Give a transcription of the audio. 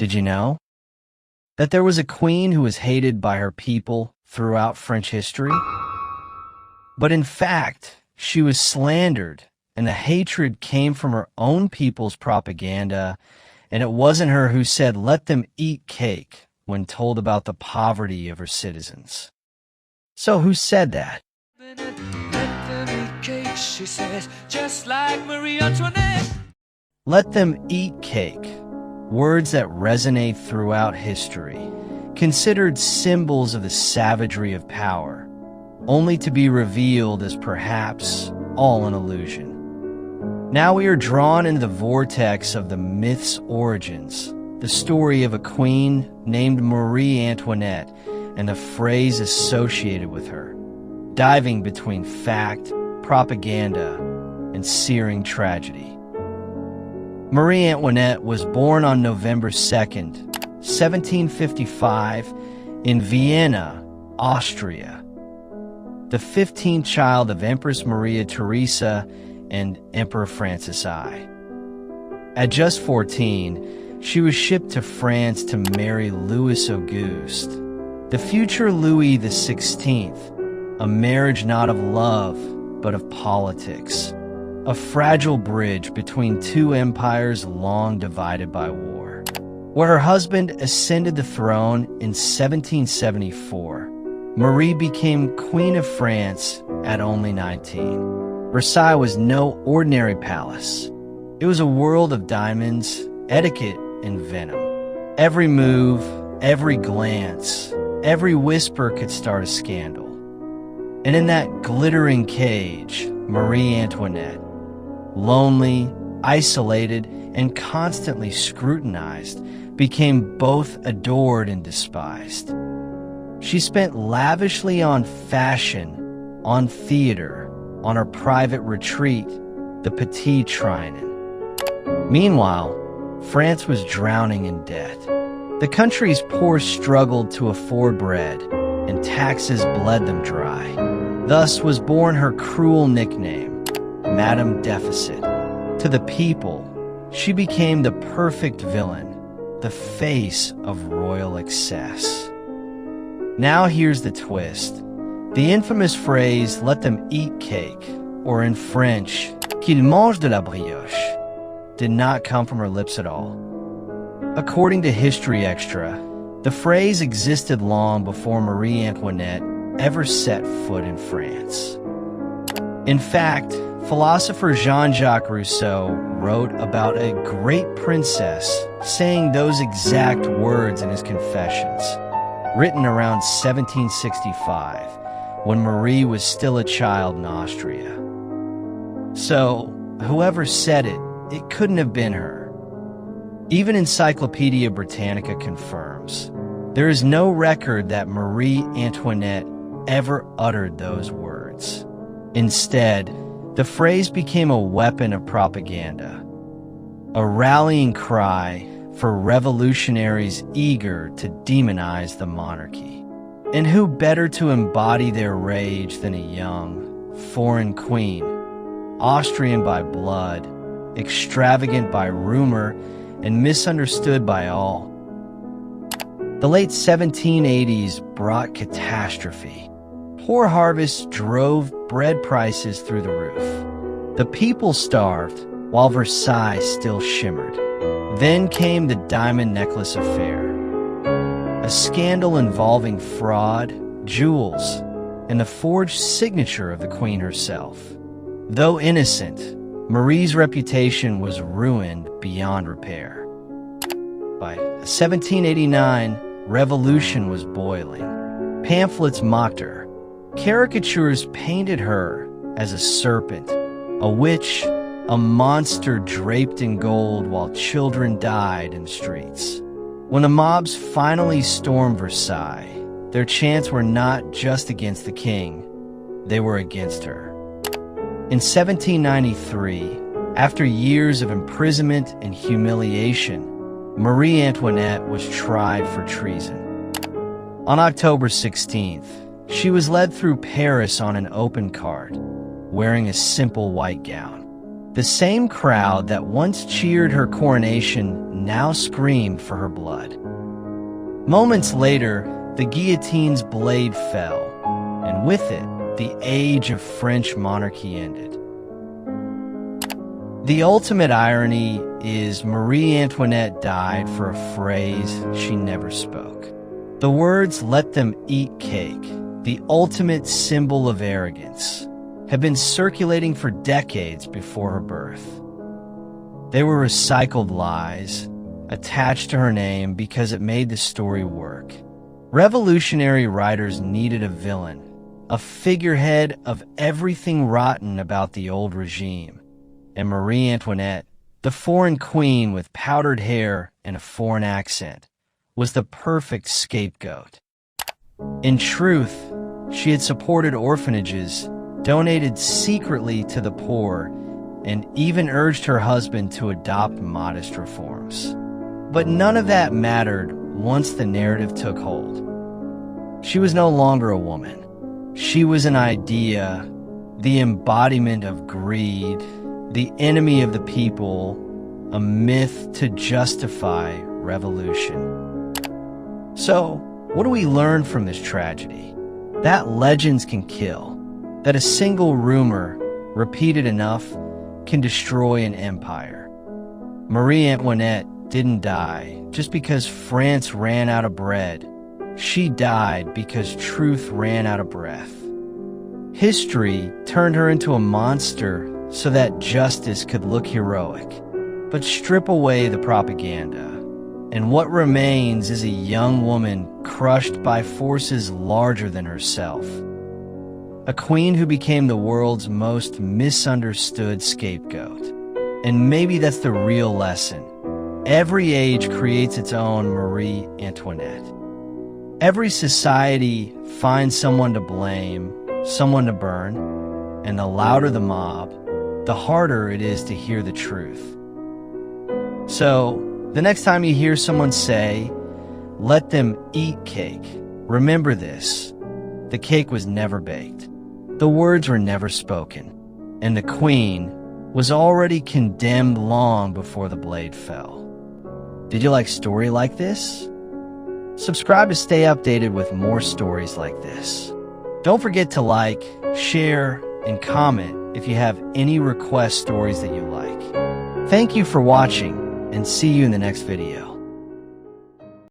Did you know that there was a queen who was hated by her people throughout French history? But in fact, she was slandered, and the hatred came from her own people's propaganda, and it wasn't her who said, "Let them eat cake," when told about the poverty of her citizens. So who said that? Let them eat cake, she says, just like Marie Antoinette. Let them eat cake. Words that resonate throughout history, considered symbols of the savagery of power, only to be revealed as perhaps all an illusion. Now we are drawn into the vortex of the myth's origins, the story of a queen named Marie Antoinette and the phrase associated with her, diving between fact, propaganda, and searing tragedy. Marie Antoinette was born on November 2nd, 1755, in Vienna, Austria, the 15th child of Empress Maria Theresa and Emperor Francis I. At just 14, she was shipped to France to marry Louis Auguste, the future Louis XVI, a marriage not of love, but of politics, a fragile bridge between two empires long divided by war. Where her husband ascended the throne in 1774, Marie became Queen of France at only 19. Versailles was no ordinary palace. It was a world of diamonds, etiquette, and venom. Every move, every glance, every whisper could start a scandal. And in that glittering cage, Marie Antoinette, lonely, isolated, and constantly scrutinized, became both adored and despised. She spent lavishly on fashion, on theater, on her private retreat, the Petit Trianon. Meanwhile, France was drowning in debt. The country's poor struggled to afford bread, and taxes bled them dry. Thus was born her cruel nickname, Madame Deficit. To the people, she became the perfect villain, the face of royal excess. Now here's the twist. The infamous phrase, "let them eat cake," or in French, "qu'ils mangent de la brioche," did not come from her lips at all. According to History Extra, the phrase existed long before Marie Antoinette ever set foot in France. In fact, philosopher Jean-Jacques Rousseau wrote about a great princess saying those exact words in his Confessions, written around 1765, when Marie was still a child in Austria. So, whoever said it, it couldn't have been her. Even Encyclopedia Britannica confirms there is no record that Marie Antoinette ever uttered those words. Instead, the phrase became a weapon of propaganda, a rallying cry for revolutionaries eager to demonize the monarchy. And who better to embody their rage than a young, foreign queen, Austrian by blood, extravagant by rumor, and misunderstood by all. The late 1780s brought catastrophe. Poor harvests drove bread prices through the roof. The people starved, while Versailles still shimmered. Then came the diamond necklace affair, a scandal involving fraud, jewels, and the forged signature of the queen herself. Though innocent, Marie's reputation was ruined beyond repair. By 1789, revolution was boiling. Pamphlets mocked her. Caricatures painted her as a serpent, a witch, a monster draped in gold while children died in the streets. When the mobs finally stormed Versailles, their chants were not just against the king, they were against her. In 1793, after years of imprisonment and humiliation, Marie Antoinette was tried for treason. On October 16th, she was led through Paris on an open cart, wearing a simple white gown. The same crowd that once cheered her coronation now screamed for her blood. Moments later, the guillotine's blade fell, and with it, the age of French monarchy ended. The ultimate irony is Marie Antoinette died for a phrase she never spoke. The words, "let them eat cake," the ultimate symbol of arrogance, have been circulating for decades before her birth. They were recycled lies attached to her name because it made the story work. Revolutionary writers needed a villain, a figurehead of everything rotten about the old regime. And Marie Antoinette, the foreign queen with powdered hair and a foreign accent, was the perfect scapegoat. In truth, she had supported orphanages, donated secretly to the poor, and even urged her husband to adopt modest reforms. But none of that mattered once the narrative took hold. She was no longer a woman. She was an idea, the embodiment of greed, the enemy of the people, a myth to justify revolution. So, what do we learn from this tragedy? That legends can kill, that a single rumor, repeated enough, can destroy an empire. Marie Antoinette didn't die just because France ran out of bread. She died because truth ran out of breath. History turned her into a monster so that justice could look heroic. But strip away the propaganda, and what remains is a young woman crushed by forces larger than herself. A queen who became the world's most misunderstood scapegoat. And maybe that's the real lesson. Every age creates its own Marie Antoinette. Every society finds someone to blame, someone to burn, and the louder the mob, the harder it is to hear the truth. So, the next time you hear someone say, "let them eat cake," remember this: the cake was never baked, the words were never spoken, and the queen was already condemned long before the blade fell. Did you like a story like this? Subscribe to stay updated with more stories like this. Don't forget to like, share, and comment if you have any request stories that you like. Thank you for watching, and see you in the next video.